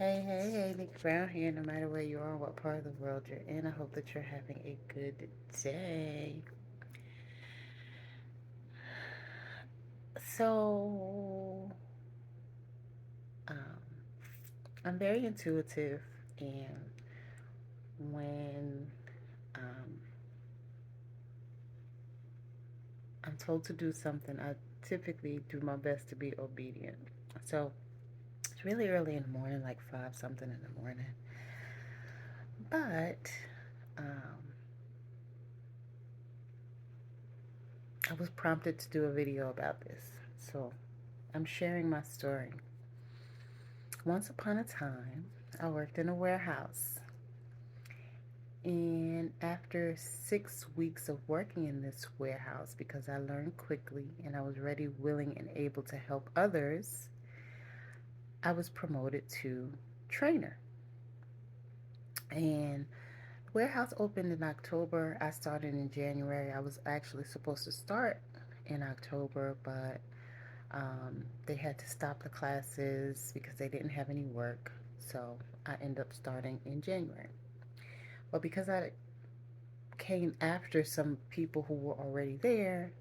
Hey, Nick Brown here. No matter where you are, what part of the world you're in, I hope that you're having a good day. So, um, I'm very intuitive, and when um, I'm told to do something, I typically do my best to be obedient. So, it's really early in the morning, like 5 something in the morning, but um, I was prompted to do a video about this. So, I'm sharing my story. Once upon a time, I worked in a warehouse. And after 6 weeks of working in this warehouse, because I learned quickly and I was ready, willing, and able to help others, I was promoted to trainer. And the warehouse opened in October. I started in January. I was actually supposed to start in October, but they had to stop the classes because they didn't have any work. So I ended up starting in January. But because I came after some people who were already there,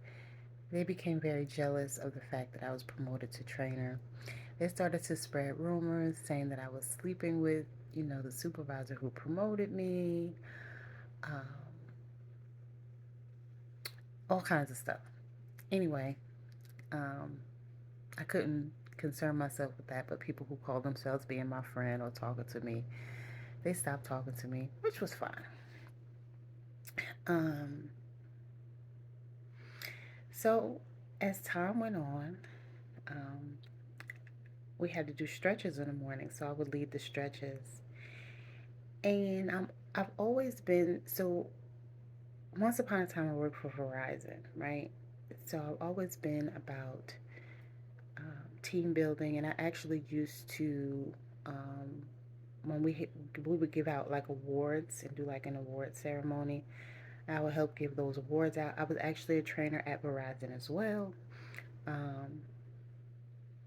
they became very jealous of the fact that I was promoted to trainer. They started to spread rumors saying that I was sleeping with, the supervisor who promoted me, um, all kinds of stuff. Anyway, um, I couldn't concern myself with that, but people who called themselves being my friend or talking to me, they stopped talking to me, which was fine. Um, so as time went on, um, we had to do stretches in the morning, so I would lead the stretches. And I've always been so. Once upon a time, I worked for Verizon, right? So I've always been about team building, and I actually used to when we would give out like awards and do like an award ceremony. I would help give those awards out. I was actually a trainer at Verizon as well. Um,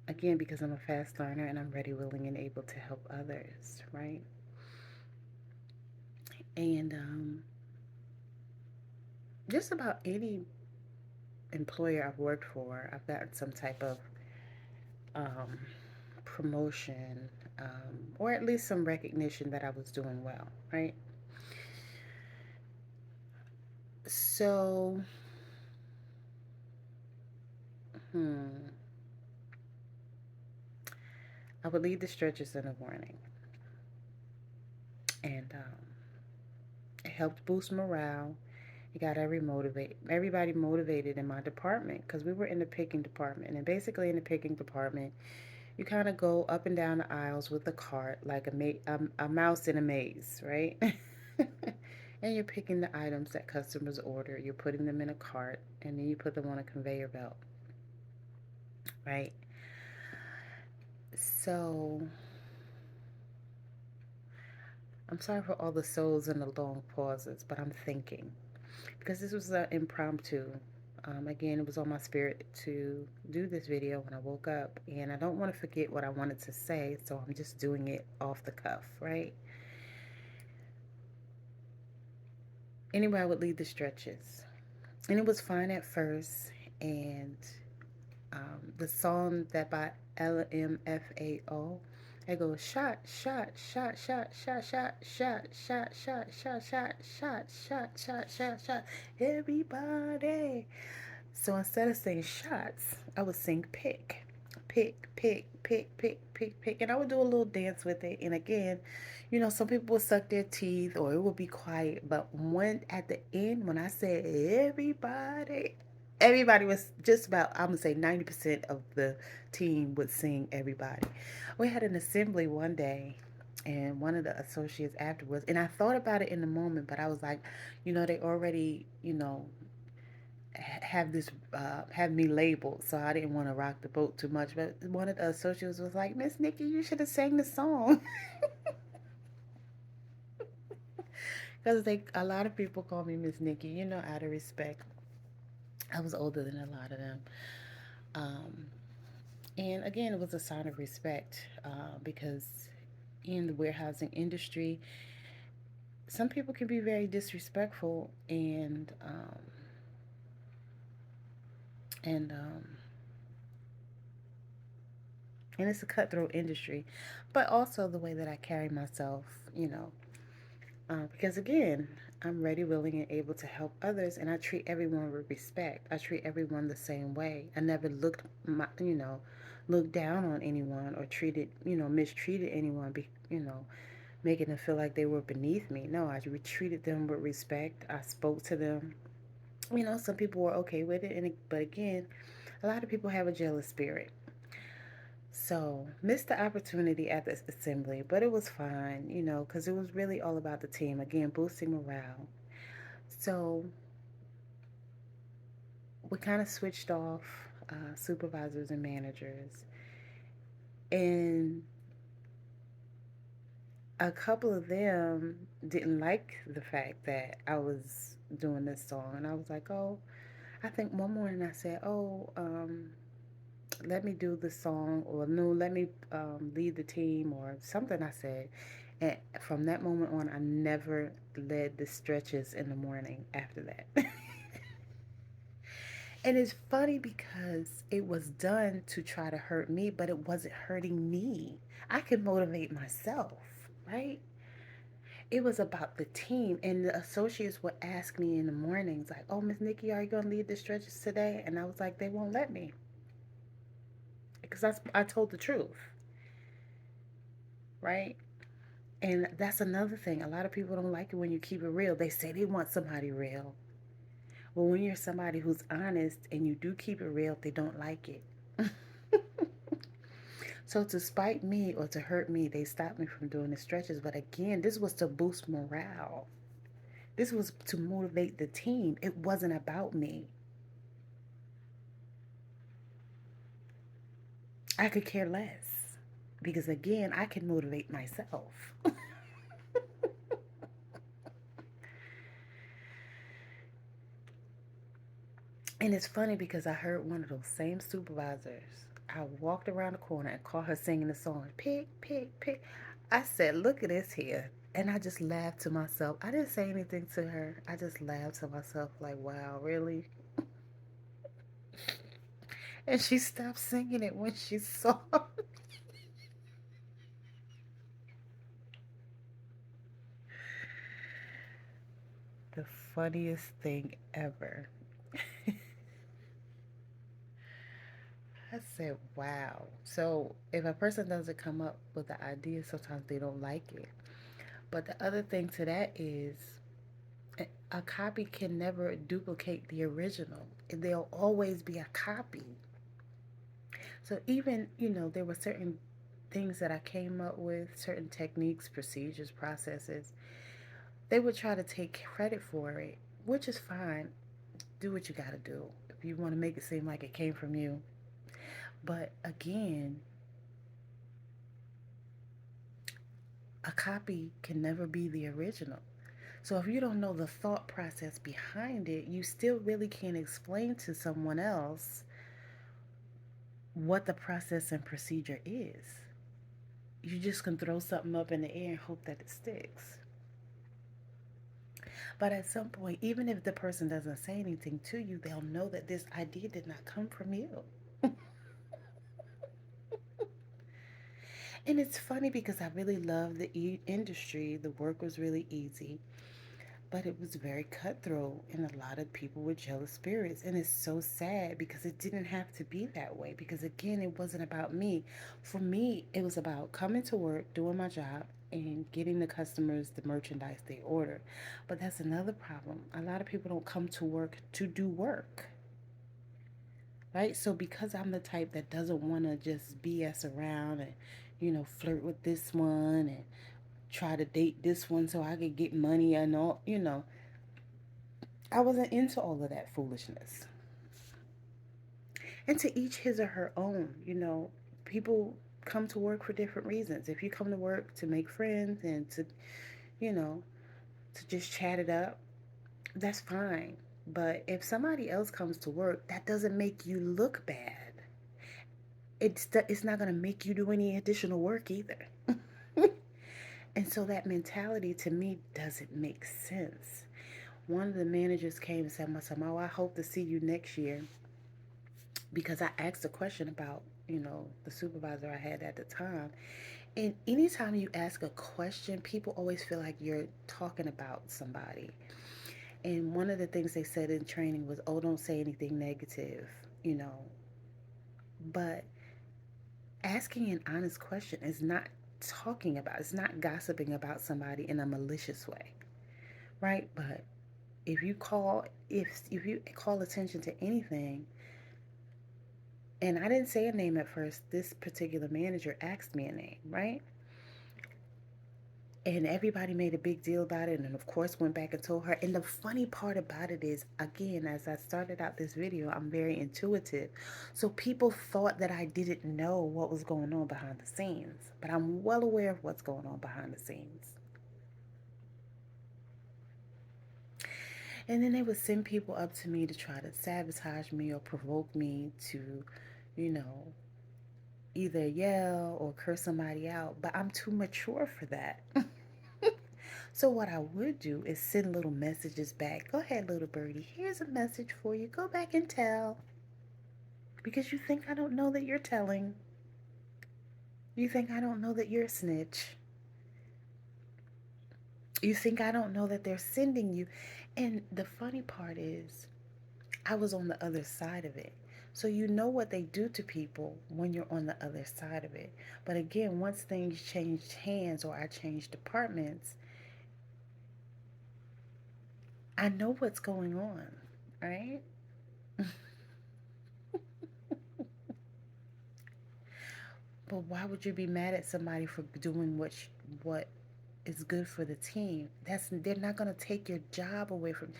Again, because I'm a fast learner and I'm ready, willing, and able to help others, right? And just about any employer I've worked for, I've gotten some type of um, promotion, or at least some recognition that I was doing well, right? So, hmm, I would lead the stretches in the morning, and it helped boost morale. It got everybody motivated in my department because we were in the picking department, and basically in the picking department, you kind of go up and down the aisles with a cart like a mouse in a maze, right? And you're picking the items that customers order. You're putting them in a cart, and then you put them on a conveyor belt, right? So I'm sorry for all the souls and the long pauses, but I'm thinking because this was an impromptu. Again, it was on my spirit to do this video when I woke up, and I don't want to forget what I wanted to say, so I'm just doing it off the cuff, right? Anyway, I would lead the stretches, and it was fine at first. And the song that by LMFAO, it goes shot, shot, shot, shot, shot, shot, shot, shot, shot, shot, shot, shot, shot, shot, shot, shot, everybody. So instead of saying shots, I would sing pick, pick, pick, pick, pick, pick, pick, and I would do a little dance with it. And again, some people would suck their teeth or it would be quiet. But when at the end, when I said everybody was just about, I'm gonna say 90% of the team would sing everybody. We had an assembly one day, and one of the associates afterwards, and I thought about it in the moment, but I was like, they already, have me labeled, so I didn't want to rock the boat too much. But one of the associates was like, "Miss Nikki, you should have sang the song," because a lot of people call me Miss Nikki, out of respect. I was older than a lot of them, um, and again, it was a sign of respect because in the warehousing industry, some people can be very disrespectful and and it's a cutthroat industry, but also the way that I carry myself, because again, I'm ready, willing, and able to help others, and I treat everyone with respect. I treat everyone the same way. I never looked down on anyone or mistreated anyone, making them feel like they were beneath me. No, I treated them with respect. I spoke to them. Some people were okay with it, but again, a lot of people have a jealous spirit. So, missed the opportunity at this assembly, but it was fine, because it was really all about the team. Again, boosting morale. So, we kind of switched off supervisors and managers. And a couple of them didn't like the fact that I was doing this song. And I was like, oh, I think one morning I said, oh, let me do the song, or no, let me lead the team, or something I said. And from that moment on, I never led the stretches in the morning after that. And it's funny because it was done to try to hurt me, but it wasn't hurting me. I could motivate myself, right? It was about the team. And the associates would ask me in the mornings, like, oh, Miss Nikki, are you going to lead the stretches today? And I was like, they won't let me because I told the truth, right? And that's another thing. A lot of people don't like it when you keep it real. They say they want somebody real. Well, when you're somebody who's honest and you do keep it real, they don't like it. So to spite me or to hurt me, they stopped me from doing the stretches. But again, this was to boost morale. This was to motivate the team. It wasn't about me. I could care less because again, I can motivate myself. And it's funny because I heard one of those same supervisors. I walked around the corner and caught her singing the song, Pick, Pick, Pick. I said, look at this here. And I just laughed to myself. I didn't say anything to her. I just laughed to myself, like, wow, really? And she stopped singing it when she saw the funniest thing ever. I said, wow. So if a person doesn't come up with the idea, sometimes they don't like it. But the other thing to that is a copy can never duplicate the original. There'll always be a copy. So even, there were certain things that I came up with, certain techniques, procedures, processes. They would try to take credit for it, which is fine. Do what you got to do. If you want to make it seem like it came from you. But again, a copy can never be the original. So if you don't know the thought process behind it, you still really can't explain to someone else what the process and procedure is. You just can throw something up in the air and hope that it sticks. But at some point, even if the person doesn't say anything to you, they'll know that this idea did not come from you. And it's funny because I really love the industry. The work was really easy, but it was very cutthroat, and a lot of people with jealous spirits. And it's so sad because it didn't have to be that way. Because again, it wasn't about me. For me, it was about coming to work, doing my job, and getting the customers the merchandise they order. But that's another problem. A lot of people don't come to work to do work. Right? So because I'm the type that doesn't want to just BS around and flirt with this one and try to date this one so I could get money and all, I wasn't into all of that foolishness. And to each his or her own, people come to work for different reasons. If you come to work to make friends and you know, to just chat it up, that's fine. But if somebody else comes to work, that doesn't make you look bad. It's not going to make you do any additional work either. And so that mentality to me doesn't make sense. One of the managers came and said, "Oh, I hope to see you next year," because I asked a question about, the supervisor I had at the time. And anytime you ask a question, people always feel like you're talking about somebody. And one of the things they said in training was, "Oh, don't say anything negative," you know. But asking an honest question is not it's not gossiping about somebody in a malicious way, right? But if you call attention to anything, and I didn't say a name at first, this particular manager asked me a name, right? And everybody made a big deal about it, and then of course went back and told her. And the funny part about it is, again, as I started out this video, I'm very intuitive, so people thought that I didn't know what was going on behind the scenes, but I'm well aware of what's going on behind the scenes. And then they would send people up to me to try to sabotage me or provoke me to, you know, either yell or curse somebody out, but I'm too mature for that. So what I would do is send little messages back. "Go ahead, little birdie. Here's a message for you. Go back and tell." Because you think I don't know that you're telling. You think I don't know that you're a snitch. You think I don't know that they're sending you. And the funny part is, I was on the other side of it. So you know what they do to people when you're on the other side of it. But again, once things changed hands or I changed departments, I know what's going on, right? But why would you be mad at somebody for doing what is good for the team? They're not going to take your job away from.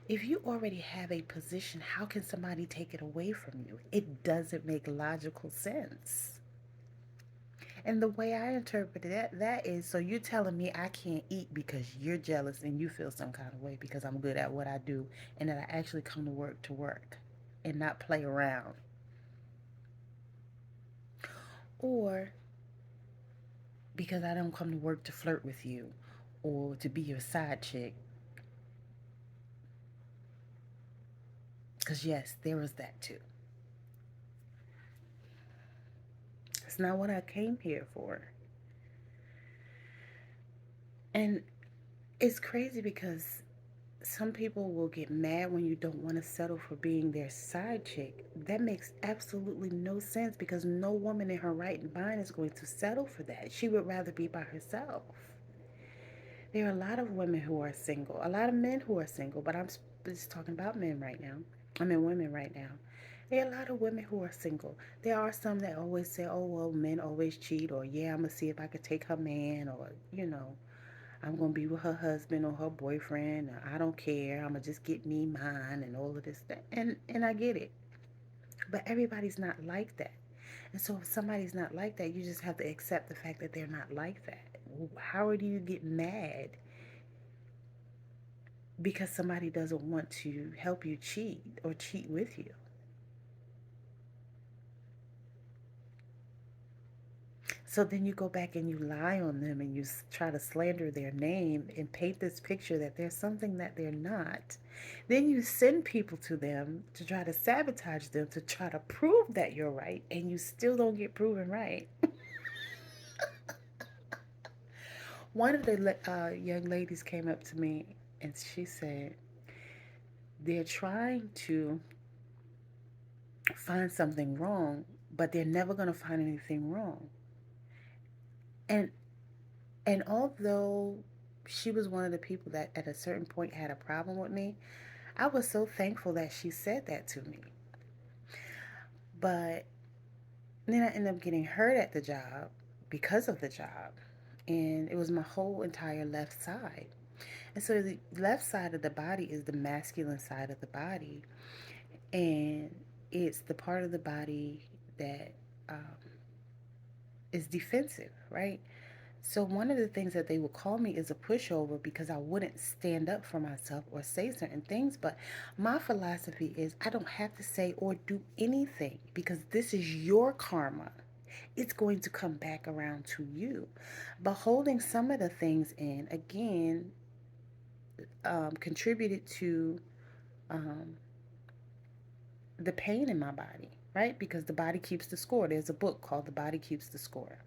If you already have a position, how can somebody take it away from you? It doesn't make logical sense. And the way I interpret that is, so you're telling me I can't eat because you're jealous and you feel some kind of way because I'm good at what I do and that I actually come to work and not play around. Or because I don't come to work to flirt with you or to be your side chick. Because, yes, there was that too. It's not what I came here for. And it's crazy because some people will get mad when you don't want to settle for being their side chick. That makes absolutely no sense because no woman in her right mind is going to settle for that. She would rather be by herself. There are a lot of women who are single, a lot of men who are single, but I'm just talking about men right now. I mean, women right now. There are a lot of women who are single. There are some that always say, "Oh, well, men always cheat," or "Yeah, I'm going to see if I could take her man," or, "I'm going to be with her husband or her boyfriend. Or, I don't care. I'm going to just get me mine," and all of this stuff. And I get it. But everybody's not like that. And so if somebody's not like that, you just have to accept the fact that they're not like that. How do you get mad because somebody doesn't want to help you cheat or cheat with you? So then you go back and you lie on them and you try to slander their name and paint this picture that they're something that they're not. Then you send people to them to try to sabotage them to try to prove that you're right, and you still don't get proven right. One of the young ladies came up to me and she said, "They're trying to find something wrong, but they're never going to find anything wrong." And although she was one of the people that at a certain point had a problem with me, I was so thankful that she said that to me. But then I ended up getting hurt at the job because of the job. And it was my whole entire left side. And so the left side of the body is the masculine side of the body. And it's the part of the body that um, is defensive, right? So one of the things that they would call me is a pushover because I wouldn't stand up for myself or say certain things. But my philosophy is I don't have to say or do anything because this is your karma. it's going to come back around to you. But holding some of the things in, again, contributed to um, the pain in my body, right? Because the body keeps the score. There's a book called The Body Keeps the Score.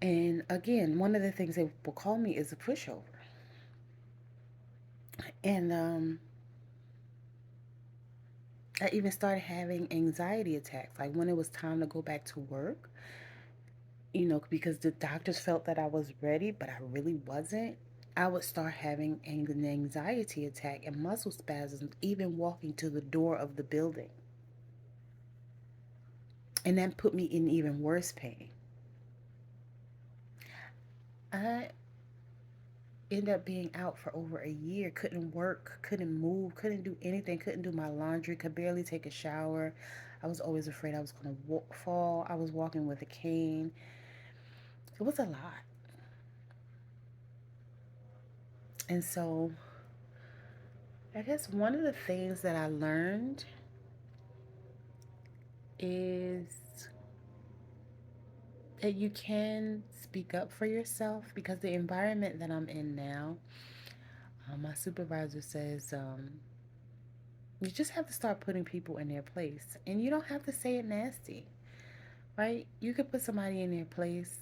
And again, one of the things they will call me is a pushover. And I even started having anxiety attacks. Like when it was time to go back to work, because the doctors felt that I was ready, but I really wasn't. I would start having an anxiety attack and muscle spasms, even walking to the door of the building. And that put me in even worse pain. I ended up being out for over a year, couldn't work, couldn't move, couldn't do anything, couldn't do my laundry, could barely take a shower. I was always afraid I was going to fall. I was walking with a cane. It was a lot. And so I guess one of the things that I learned is that you can speak up for yourself, because the environment that I'm in now, my supervisor says, you just have to start putting people in their place. And you don't have to say it nasty, right? You could put somebody in their place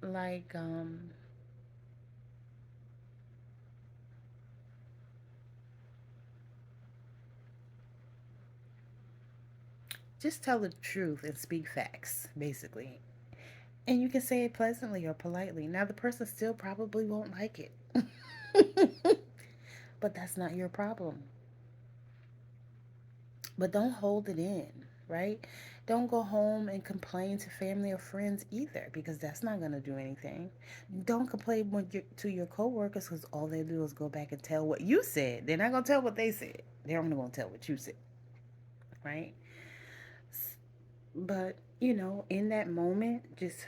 like, just tell the truth and speak facts, basically. And you can say it pleasantly or politely. Now, the person still probably won't like it, but that's not your problem. But don't hold it in, right? Don't go home and complain to family or friends either, because that's not going to do anything. Don't complain to your coworkers, because all they do is go back and tell what you said. They're not going to tell what they said. They're only going to tell what you said, right? But, in that moment, just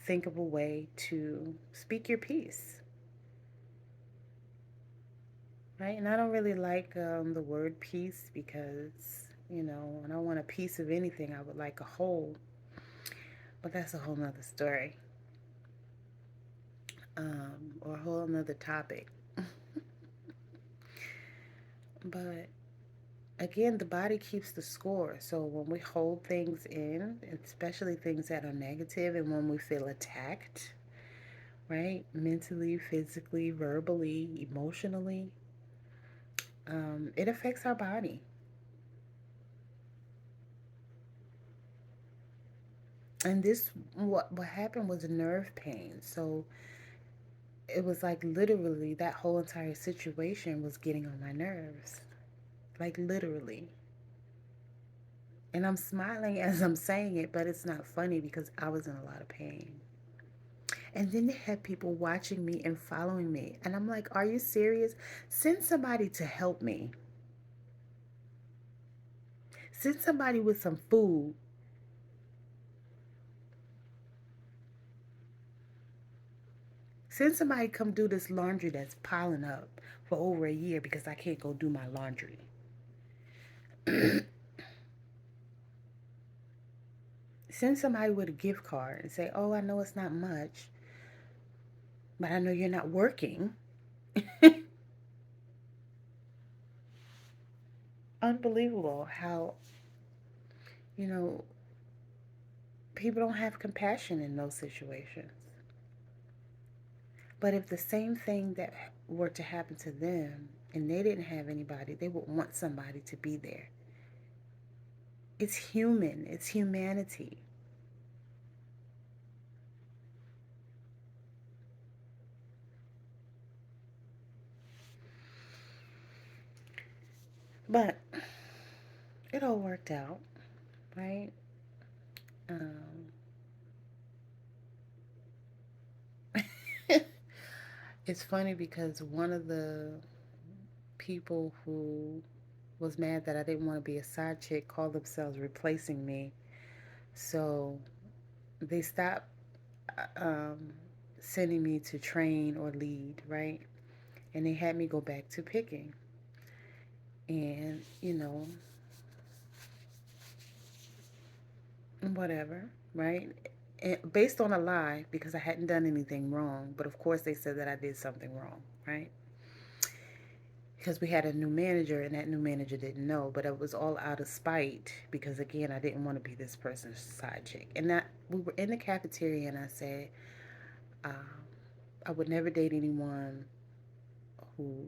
think of a way to speak your piece, right? And I don't really like the word peace, because, when I want a piece of anything, I would like a whole. But that's a whole nother story, or a whole nother topic. But again, the body keeps the score. So when we hold things in, especially things that are negative, and when we feel attacked, right? Mentally, physically, verbally, emotionally, it affects our body. And this, what happened was a nerve pain. So it was like literally that whole entire situation was getting on my nerves. Like literally. And I'm smiling as I'm saying it, but it's not funny because I was in a lot of pain. And then they had people watching me and following me. And I'm like, are you serious? Send somebody to help me. Send somebody with some food. Send somebody come do this laundry that's piling up for over a year because I can't go do my laundry. Send somebody with a gift card and say, oh, I know it's not much, but I know you're not working. Unbelievable how, you know, people don't have compassion in those situations. But if the same thing that were to happen to them and they didn't have anybody, they would want somebody to be there. It's human, it's humanity. But it all worked out, right? Um, it's funny because one of the people who was mad that I didn't want to be a side chick called themselves replacing me. So they stopped um, sending me to train or lead, right? And they had me go back to picking. And, whatever, right? And based on a lie because I hadn't done anything wrong. But of course, they said that I did something wrong, right? Because we had a new manager and that new manager didn't know, but it was all out of spite because, again, I didn't want to be this person's side chick. And that we were in the cafeteria and I said, um, I would never date anyone who,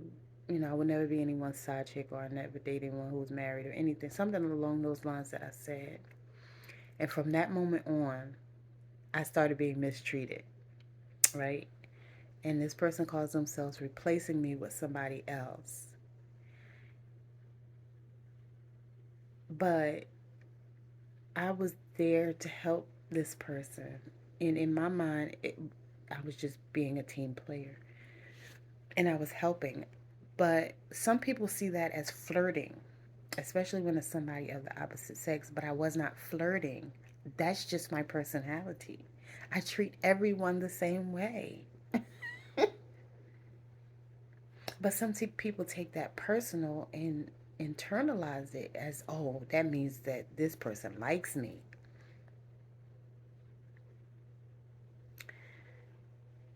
I would never be anyone's side chick, or I never date anyone who was married or anything, something along those lines that I said. And from that moment on, I started being mistreated, right? And this person calls themselves replacing me with somebody else. But I was there to help this person. And in my mind, I was just being a team player and I was helping. But some people see that as flirting, especially when it's somebody of the opposite sex. But I was not flirting. That's just my personality. I treat everyone the same way. But some people take that personal and internalize it as, oh, that means that this person likes me.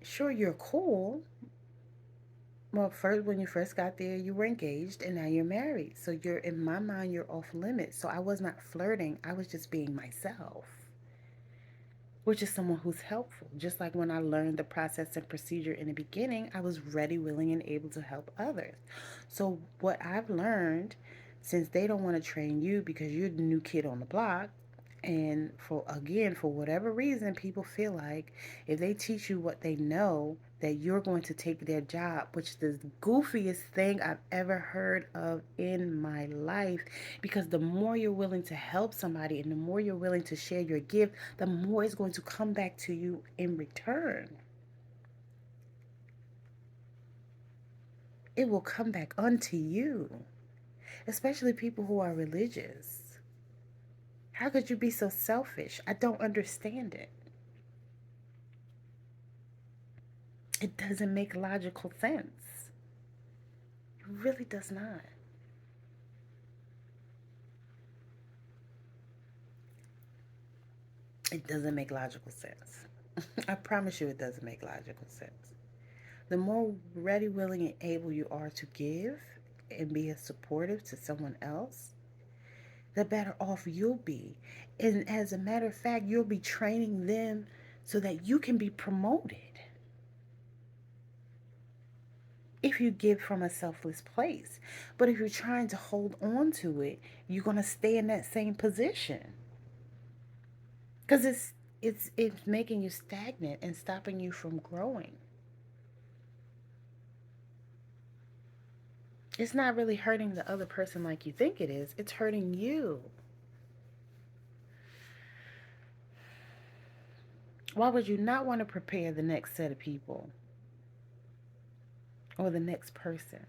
Sure, you're cool. Well, first, when you first got there, you were engaged and now you're married. So you're, in my mind, you're off limits. So I was not flirting. I was just being myself, which is someone who's helpful. Just like when I learned the process and procedure in the beginning, I was ready, willing, and able to help others. So what I've learned, since they don't want to train you because you're the new kid on the block, and for, again, for whatever reason, people feel like if they teach you what they know, that you're going to take their job, which is the goofiest thing I've ever heard of in my life. Because the more you're willing to help somebody and the more you're willing to share your gift, the more it's going to come back to you in return. It will come back unto you, especially people who are religious. How could you be so selfish? I don't understand it. It doesn't make logical sense. It really does not. It doesn't make logical sense. I promise you, it doesn't make logical sense. The more ready, willing, and able you are to give and be as supportive to someone else, the better off you'll be. And as a matter of fact, you'll be training them so that you can be promoted. If you give from a selfless place. But if you're trying to hold on to it, you're going to stay in that same position. Because it's making you stagnant and stopping you from growing. It's not really hurting the other person like you think it is. It's hurting you. Why would you not want to prepare the next set of people or the next person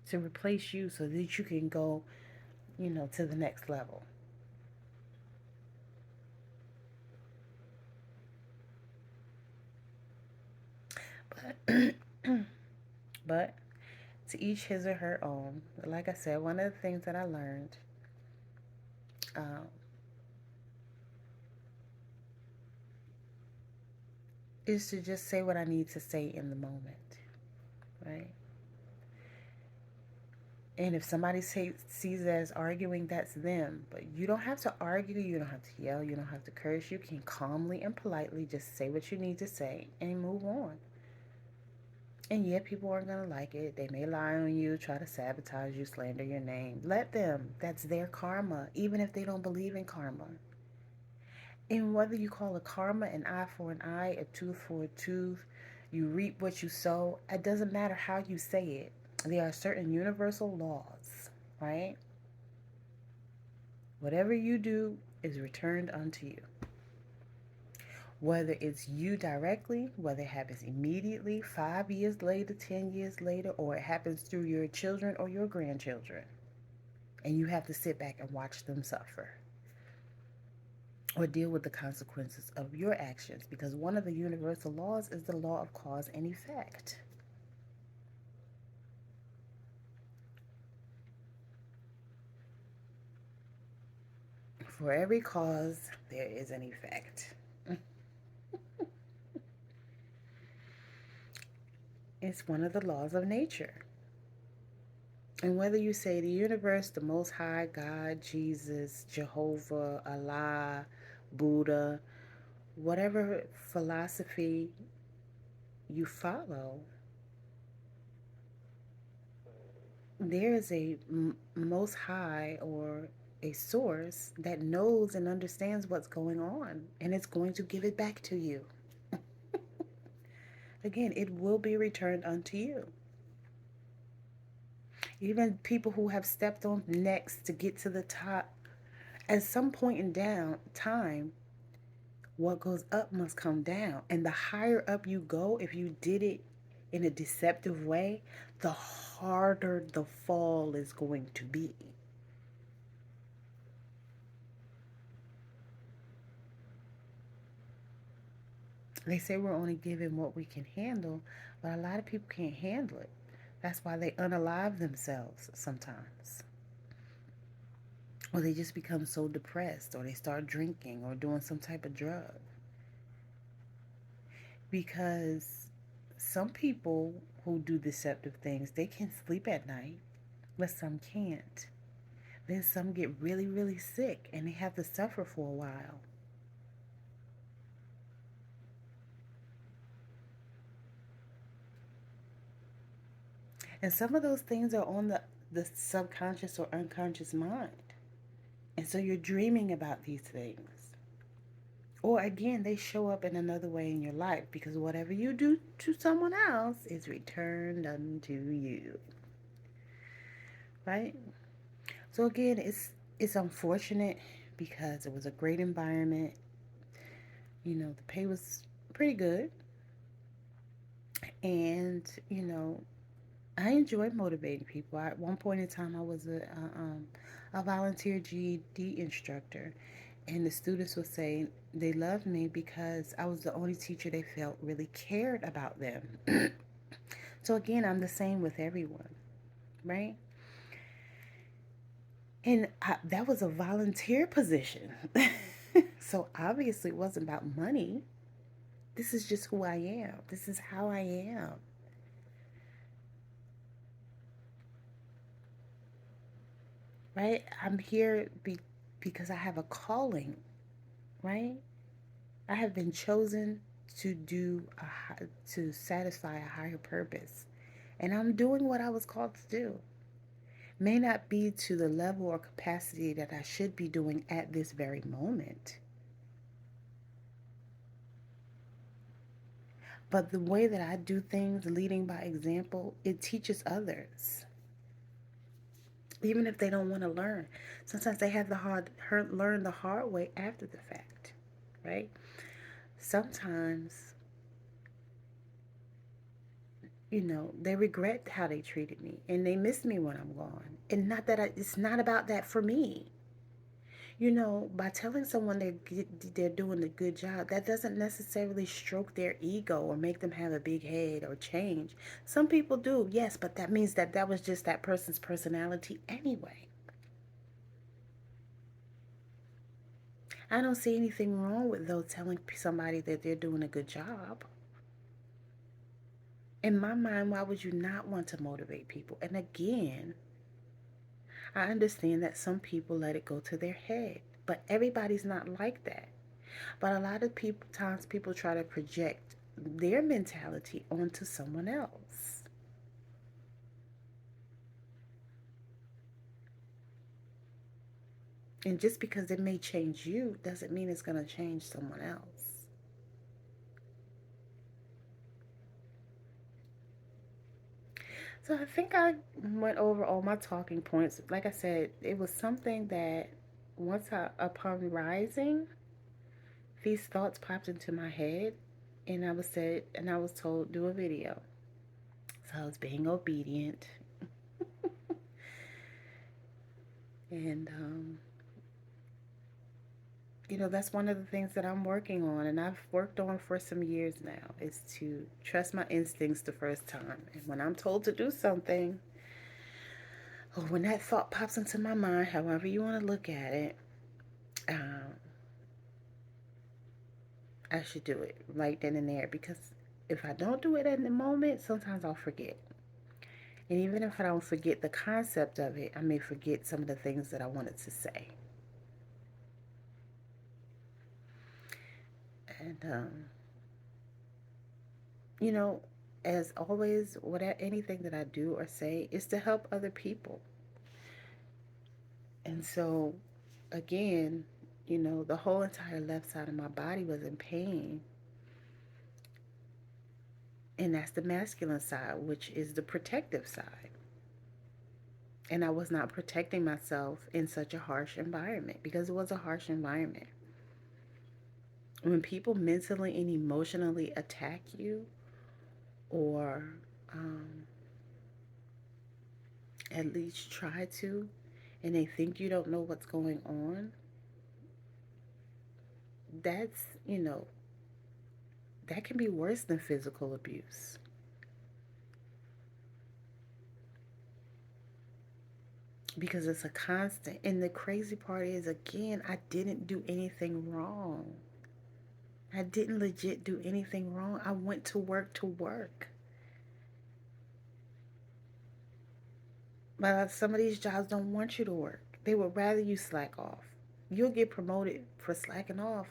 to replace you so that you can go, to the next level? But but to each his or her own. Like I said, one of the things that I learned, um, is to just say what I need to say in the moment, right? And if somebody sees it as arguing, that's them. But you don't have to argue. You don't have to yell. You don't have to curse. You can calmly and politely just say what you need to say and move on. And yeah, people aren't going to like it. They may lie on you, try to sabotage you, slander your name. Let them. That's their karma, even if they don't believe in karma. And whether you call a karma an eye for an eye, a tooth for a tooth, you reap what you sow, it doesn't matter how you say it. There are certain universal laws, right? Whatever you do is returned unto you. Whether it's you directly, whether it happens immediately, 5 years later, 10 years later, or it happens through your children or your grandchildren, and you have to sit back and watch them suffer or deal with the consequences of your actions, because one of the universal laws is the law of cause and effect. For every cause, there is an effect. It's one of the laws of nature. And whether you say the universe, the Most High, God, Jesus, Jehovah, Allah, Buddha, whatever philosophy you follow, there is a Most High or a source that knows and understands what's going on, and it's going to give it back to you. Again, it will be returned unto you. Even people who have stepped on necks to get to the top, at some point in down time, what goes up must come down. And the higher up you go, if you did it in a deceptive way, the harder the fall is going to be. They say we're only given what we can handle, but a lot of people can't handle it. That's why they unalive themselves sometimes. Or they just become so depressed, or they start drinking or doing some type of drug. Because some people who do deceptive things, they can sleep at night, but some can't. Then some get really, really sick and they have to suffer for a while. And some of those things are on the subconscious or unconscious mind. And so you're dreaming about these things. Or again, they show up in another way in your life because whatever you do to someone else is returned unto you. Right? So again, it's unfortunate because it was a great environment. The pay was pretty good. And, I enjoy motivating people. At one point in time, I was a volunteer GED instructor, and the students would say they loved me because I was the only teacher they felt really cared about them. So again, I'm the same with everyone, right? And that was a volunteer position. So obviously, it wasn't about money. This is just who I am. This is how I am. Right? I'm here because I have a calling, right? I have been chosen to to satisfy a higher purpose. And I'm doing what I was called to do. May not be to the level or capacity that I should be doing at this very moment. But the way that I do things, leading by example, it teaches others. Even if they don't want to learn. Sometimes they have learn the hard way after the fact, right? Sometimes, they regret how they treated me and they miss me when I'm gone. And not that it's not about that for me. By telling someone they're doing a good job, that doesn't necessarily stroke their ego or make them have a big head or change. Some people do, yes, but that means that was just that person's personality anyway. I don't see anything wrong with though telling somebody that they're doing a good job. In my mind, why would you not want to motivate people? And again, I understand that some people let it go to their head, but everybody's not like that. But a lot of times people try to project their mentality onto someone else. And just because it may change you doesn't mean it's going to change someone else. So I think I went over all my talking points. Like I said, it was something that upon rising, these thoughts popped into my head, and I was told do a video. So I was being obedient, and that's one of the things that I'm working on, and I've worked on for some years now, is to trust my instincts the first time. And when I'm told to do something, or when that thought pops into my mind, however you want to look at it, um, I should do it right then and there, because if I don't do it in the moment, sometimes I'll forget. And even if I don't forget the concept of it, I may forget some of the things that I wanted to say. And, you know, as always, whatever anything that I do or say is to help other people. And so, again, the whole entire left side of my body was in pain. And that's the masculine side, which is the protective side. And I was not protecting myself in such a harsh environment, because it was a harsh environment. When people mentally and emotionally attack you, or um, at least try to, and they think you don't know what's going on, that's, that can be worse than physical abuse. Because it's a constant. And the crazy part is, again, I didn't do anything wrong. I didn't legit do anything wrong. I went to work to work. But some of these jobs don't want you to work. They would rather you slack off. You'll get promoted for slacking off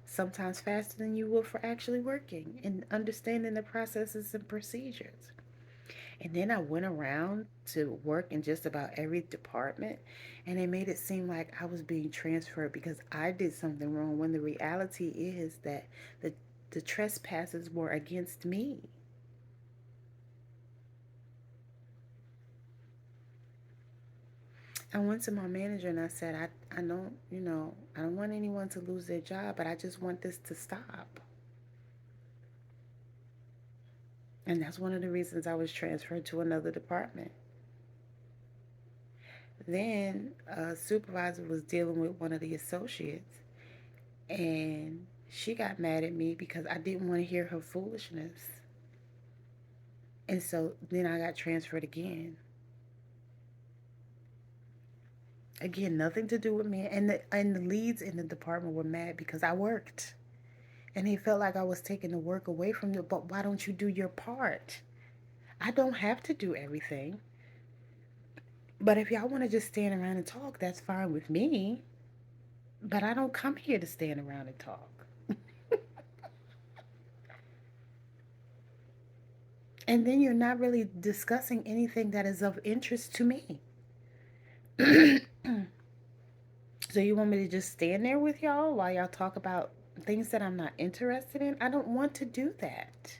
sometimes faster than you will for actually working and understanding the processes and procedures. And then I went around to work in just about every department, and they made it seem like I was being transferred because I did something wrong, when the reality is that the, the trespasses were against me. I went to my manager and I said, I don't, I don't want anyone to lose their job, but I just want this to stop. And that's one of the reasons I was transferred to another department. Then a supervisor was dealing with one of the associates, and she got mad at me because I didn't want to hear her foolishness. And so then I got transferred again. Again, nothing to do with me. And the leads in the department were mad because I worked. And they felt like I was taking the work away from them. But why don't you do your part? I don't have to do everything. But if y'all want to just stand around and talk, that's fine with me. But I don't come here to stand around and talk. And then you're not really discussing anything that is of interest to me. So you want me to just stand there with y'all while y'all talk about things that I'm not interested in? I don't want to do that.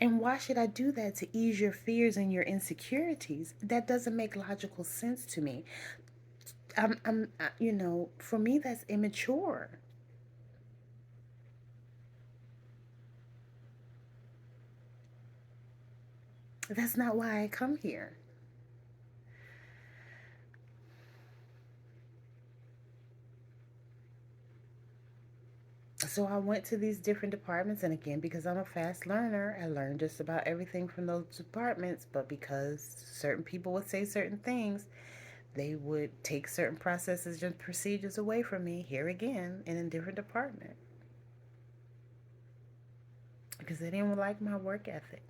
And why should I do that? To ease your fears and your insecurities? That doesn't make logical sense to me. For me, that's immature. That's not why I come here. So I went to these different departments, and again, because I'm a fast learner, I learned just about everything from those departments. But because certain people would say certain things, they would take certain processes and procedures away from me, here again in a different department, because they didn't like my work ethic.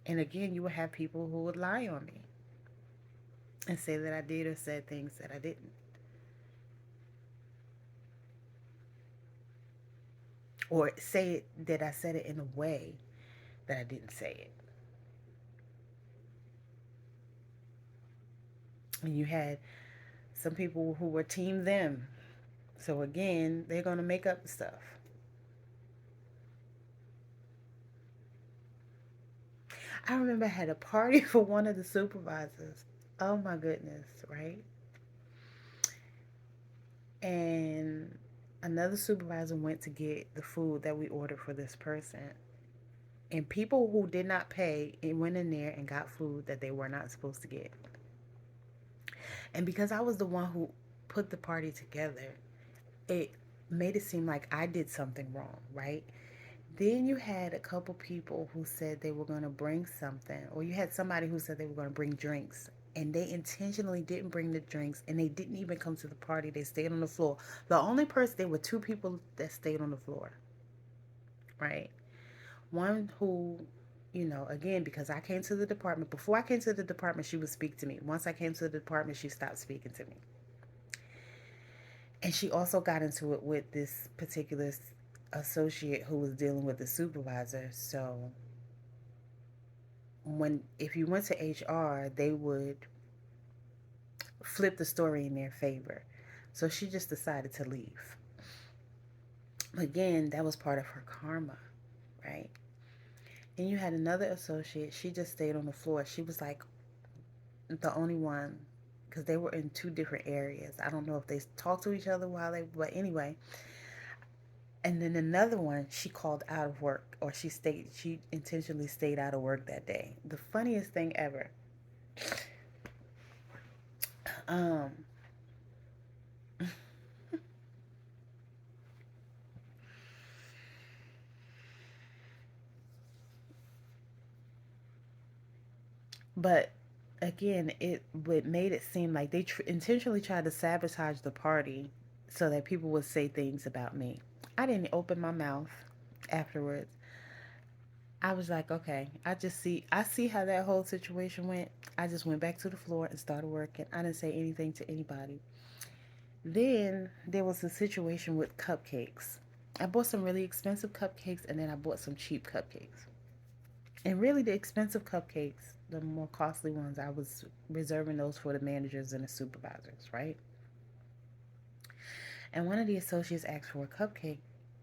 And again, you would have people who would lie on me and say that I did or said things that I didn't. Or say that I said it in a way that I didn't say it. And you had some people who were team them. So again, they're going to make up stuff. I remember I had a party for one of the supervisors. Oh my goodness, right? And another supervisor went to get the food that we ordered for this person. And people who did not pay and went in there and got food that they were not supposed to get. And because I was the one who put the party together, it made it seem like I did something wrong, right? Then you had a couple people who said they were going to bring something, or you had somebody who said they were going to bring drinks, and they intentionally didn't bring the drinks, and they didn't even come to the party. They stayed on the floor. The only person, there were two people that stayed on the floor, right? One who, again, because I came to the department, before I came to the department, she would speak to me. Once I came to the department, she stopped speaking to me. And she also got into it with this particular associate who was dealing with the supervisor. So if you went to HR, they would flip the story in their favor. So she just decided to leave. Again, that was part of her karma, right? And you had another associate, she just stayed on the floor. She was like the only one, because they were in two different areas. I don't know if they talked to each other but anyway. And then another one, she called out of work, or she intentionally stayed out of work that day. The funniest thing ever. Um, but again, it made it seem like they intentionally tried to sabotage the party so that people would say things about me. I didn't open my mouth afterwards. I was like, okay, I see how that whole situation went. I just went back to the floor and started working. I didn't say anything to anybody. Then there was a situation with cupcakes. I bought some really expensive cupcakes, and then I bought some cheap cupcakes. And really, the expensive cupcakes, the more costly ones, I was reserving those for the managers and the supervisors, right? And one of the associates asked for a cupcake,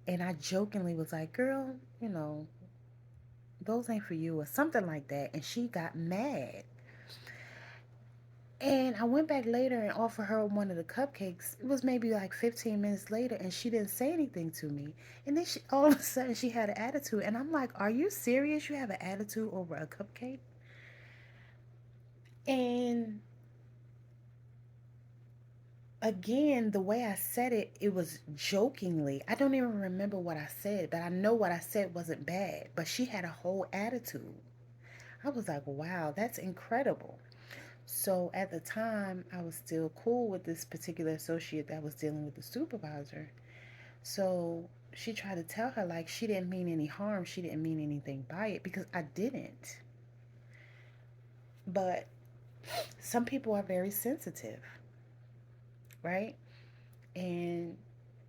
and I jokingly was like, girl, those ain't for you, or something like that. And she got mad. And I went back later and offered her one of the cupcakes. It was maybe like 15 minutes later, and she didn't say anything to me. And then all of a sudden, she had an attitude. And I'm like, are you serious? You have an attitude over a cupcake? And again, the way I said it, it was jokingly. I don't even remember what I said, but I know what I said wasn't bad. But she had a whole attitude. I was like, wow, that's incredible. So at the time, I was still cool with this particular associate that was dealing with the supervisor. So she tried to tell her, like, she didn't mean any harm. She didn't mean anything by it, because I didn't. But some people are very sensitive, right? And,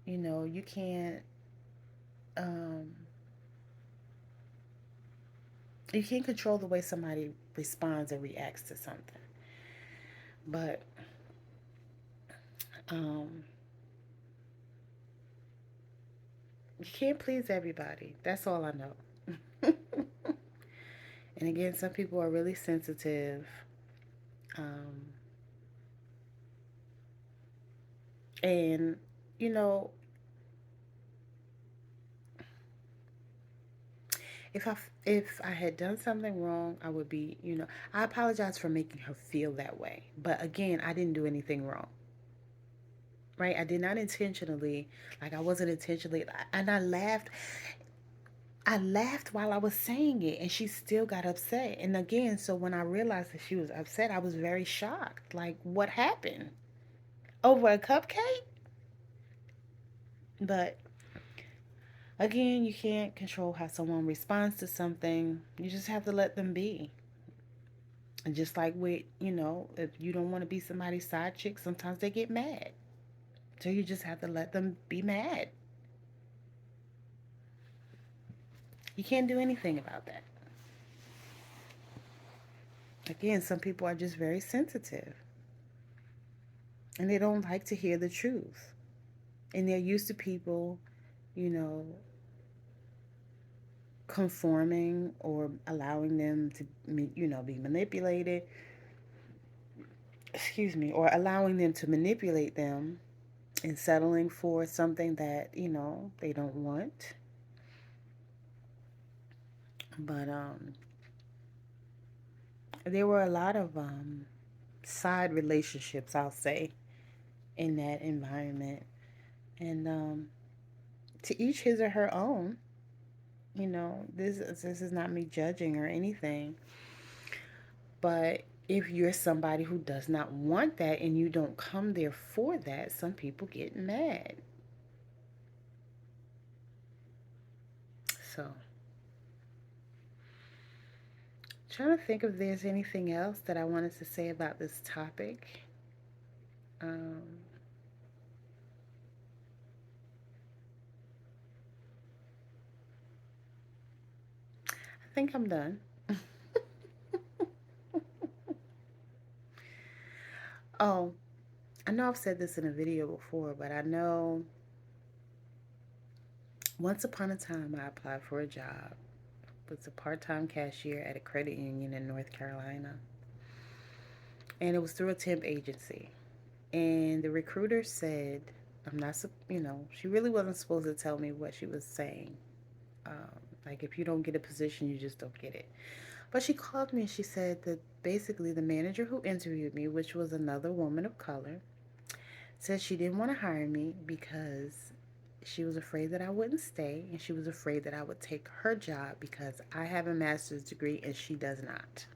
you um, can't control the way somebody responds or reacts to something. But, um, you can't please everybody. That's all I know. And again, some people are really sensitive. Um, and, you know, if I had done something wrong, I would be, I apologize for making her feel that way. But again, I didn't do anything wrong. Right? I did not intentionally, like I wasn't intentionally, and I laughed while I was saying it, and she still got upset. And again, so when I realized that she was upset, I was very shocked. Like, what happened? Over a cupcake? But again, you can't control how someone responds to something. You just have to let them be. And just like with, if you don't want to be somebody's side chick, sometimes they get mad. So you just have to let them be mad. You can't do anything about that. Again, some people are just very sensitive, and they don't like to hear the truth. And they're used to people, you know, conforming or allowing them to, be manipulated. Excuse me, or allowing them to manipulate them and settling for something that, they don't want. But there were a lot of side relationships, I'll say, in that environment. And to each his or her own. This is not me judging or anything, but if you're somebody who does not want that and you don't come there for that, some people get mad. So, trying to think if there's anything else that I wanted to say about this topic. Um, I think I'm done. Oh, I know I've said this in a video before, but I know once upon a time I applied for a job. It was a part-time cashier at a credit union in North Carolina. And it was through a temp agency. And the recruiter said, I'm not, she really wasn't supposed to tell me what she was saying. Like, if you don't get a position, you just don't get it. But she called me and she said that basically the manager who interviewed me, which was another woman of color, said she didn't want to hire me because she was afraid that I wouldn't stay and she was afraid that I would take her job because I have a master's degree and she does not.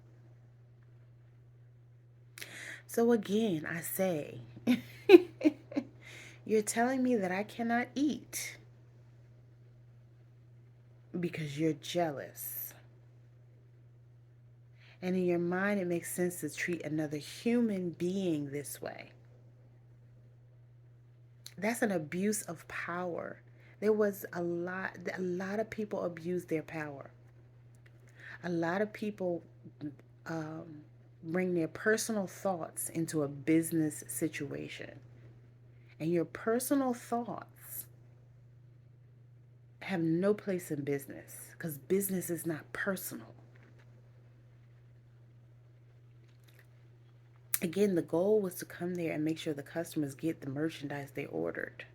So again, I say, you're telling me that I cannot eat because you're jealous. And in your mind, it makes sense to treat another human being this way. That's an abuse of power. There was a lot of people abuse their power. A lot of people um, bring their personal thoughts into a business situation. And your personal thoughts have no place in business because business is not personal. Again, the goal was to come there and make sure the customers get the merchandise they ordered.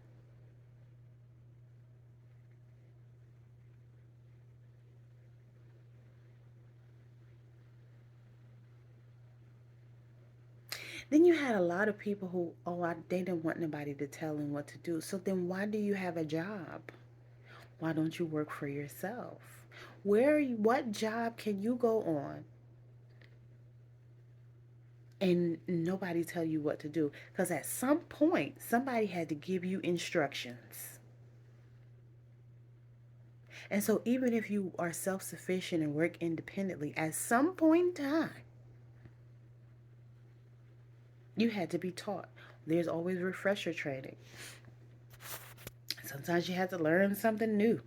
Then you had a lot of people who, they didn't want nobody to tell them what to do. So then why do you have a job? Why don't you work for yourself? What job can you go on and nobody tell you what to do? Because at some point, somebody had to give you instructions. And so even if you are self-sufficient and work independently, at some point in time, you had to be taught. There's always refresher training. Sometimes you have to learn something new.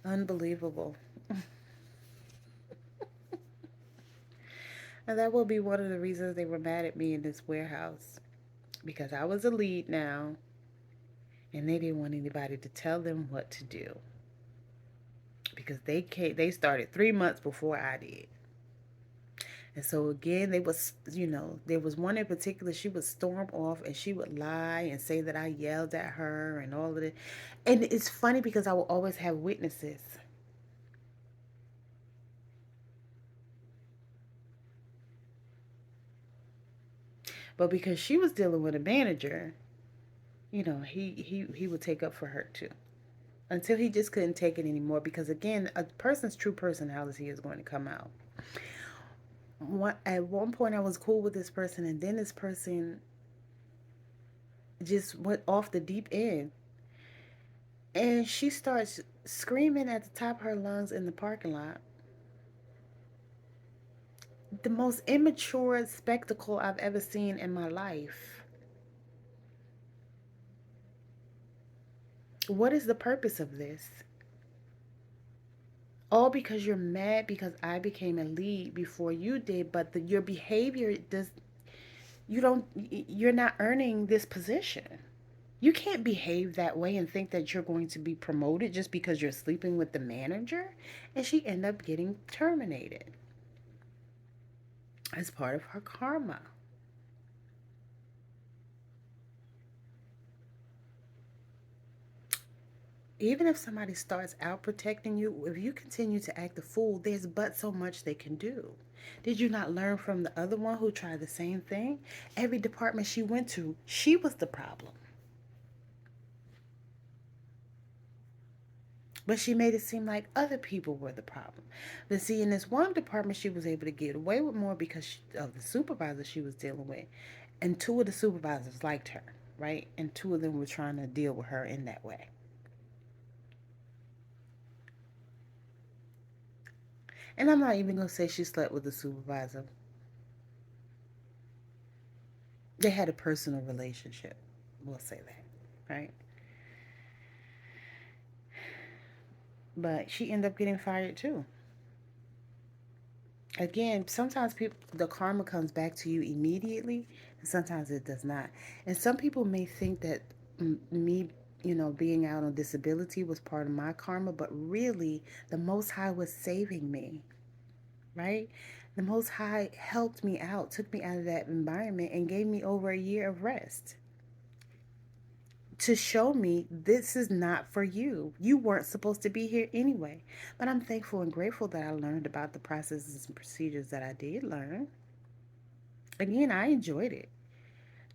Unbelievable. And that will be one of the reasons they were mad at me in this warehouse. Because I was a lead now, and they didn't want anybody to tell them what to do. Because they started 3 months before I did. And so again, there was one in particular, she would storm off and she would lie and say that I yelled at her and all of it. And it's funny because I will always have witnesses. But because she was dealing with a manager, he would take up for her too. Until he just couldn't take it anymore because again, a person's true personality is going to come out. At one point I was cool with this person and then this person just went off the deep end. And she starts screaming at the top of her lungs in the parking lot. The most immature spectacle I've ever seen in my life. What is the purpose of this? All because you're mad because I became a lead before you did, but your behavior does you're not earning this position. You can't behave that way and think that you're going to be promoted just because you're sleeping with the manager. And she ended up getting terminated as part of her karma. Even if somebody starts out protecting you, if you continue to act a fool, there's but so much they can do. Did you not learn from the other one who tried the same thing? Every department she went to, she was the problem. But she made it seem like other people were the problem. But see, in this one department, she was able to get away with more because of the supervisor she was dealing with. And two of the supervisors liked her, right? And two of them were trying to deal with her in that way. And I'm not even going to say she slept with the supervisor. They had a personal relationship. We'll say that, right? But she ended up getting fired too. Again, sometimes people the karma comes back to you immediately, and sometimes it does not. And some people may think that me, being out on disability was part of my karma, but really, the Most High was saving me, right? The Most High helped me out, took me out of that environment, and gave me over a year of rest to show me this is not for you. You weren't supposed to be here anyway. But I'm thankful and grateful that I learned about the processes and procedures that I did learn. Again, I enjoyed it.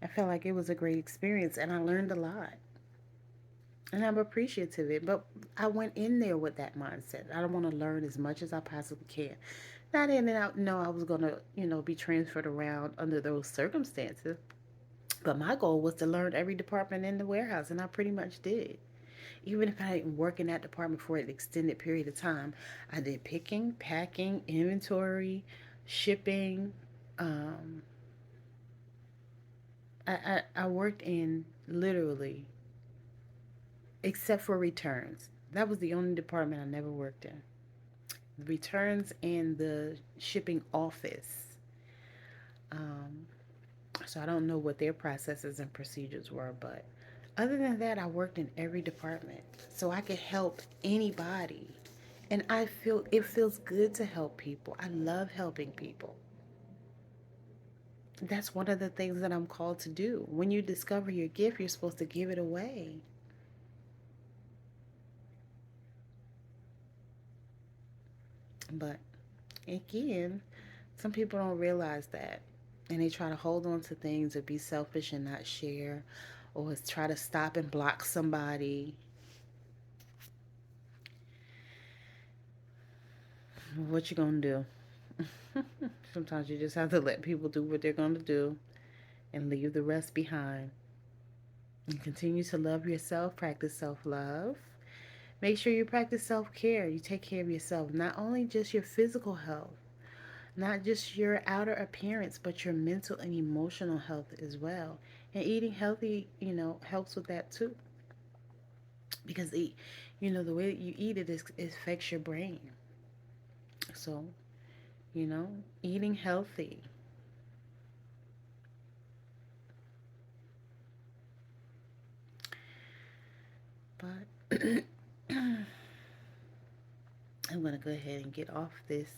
I felt like it was a great experience and I learned a lot. And I'm appreciative of it. But I went in there with that mindset. I don't want to learn as much as I possibly can. Not in and out, no, I was going to, be transferred around under those circumstances. But my goal was to learn every department in the warehouse, and I pretty much did. Even if I didn't work in that department for an extended period of time, I did picking, packing, inventory, shipping. Um, I worked in literally, except for returns. That was the only department I never worked in. Returns and the shipping office. Um, so I don't know what their processes and procedures were, but other than that, I worked in every department. So I could help anybody. And I feel it feels good to help people. I love helping people. That's one of the things that I'm called to do. When you discover your gift, you're supposed to give it away. But again, some people don't realize that. And they try to hold on to things or be selfish and not share or try to stop and block somebody. What you gonna do? Sometimes you just have to let people do what they're gonna do and leave the rest behind. And continue to love yourself, practice self love. Make sure you practice self care. You take care of yourself, not only just your physical health, not just your outer appearance, but your mental and emotional health as well. And eating healthy, helps with that too. Because the way that you eat it affects your brain. So, you know, eating healthy. But I'm gonna go ahead and get off this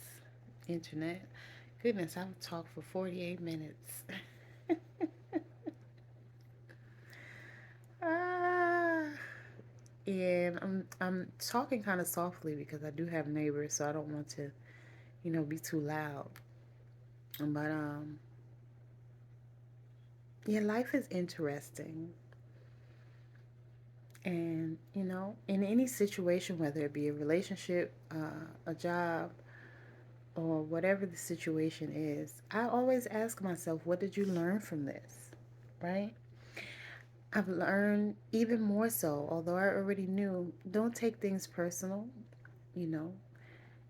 internet. Goodness, I've talked for 48 minutes. Ah, and I'm talking kind of softly because I do have neighbors, so I don't want to, be too loud. But yeah, life is interesting. And, in any situation, whether it be a relationship, a job, or whatever the situation is, I always ask myself, what did you learn from this? Right? I've learned even more so, although I already knew, don't take things personal. You know,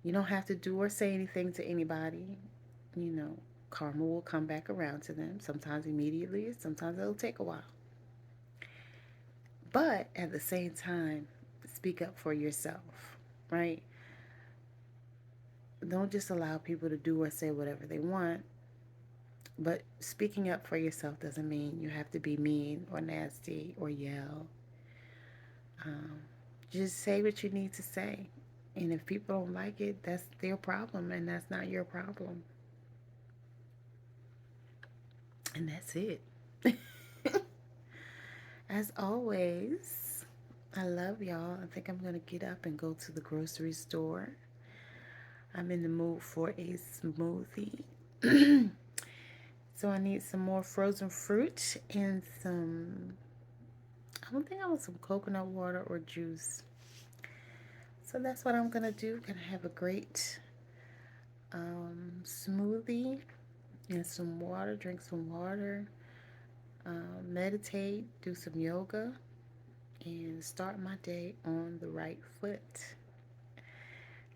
you don't have to do or say anything to anybody. You know, karma will come back around to them, sometimes immediately, sometimes it'll take a while. But at the same time, speak up for yourself, right? Don't just allow people to do or say whatever they want. But speaking up for yourself doesn't mean you have to be mean or nasty or yell. Um, just say what you need to say. And if people don't like it, that's their problem and that's not your problem. And that's it. As always, I love y'all. I think I'm going to get up and go to the grocery store. I'm in the mood for a smoothie. So I need some more frozen fruit and I don't think I want some coconut water or juice. So that's what I'm gonna do. Gonna have a great smoothie and some water. Drink some water. Meditate. Do some yoga. And start my day on the right foot.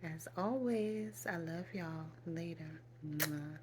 As always, I love y'all. Later. Mwah.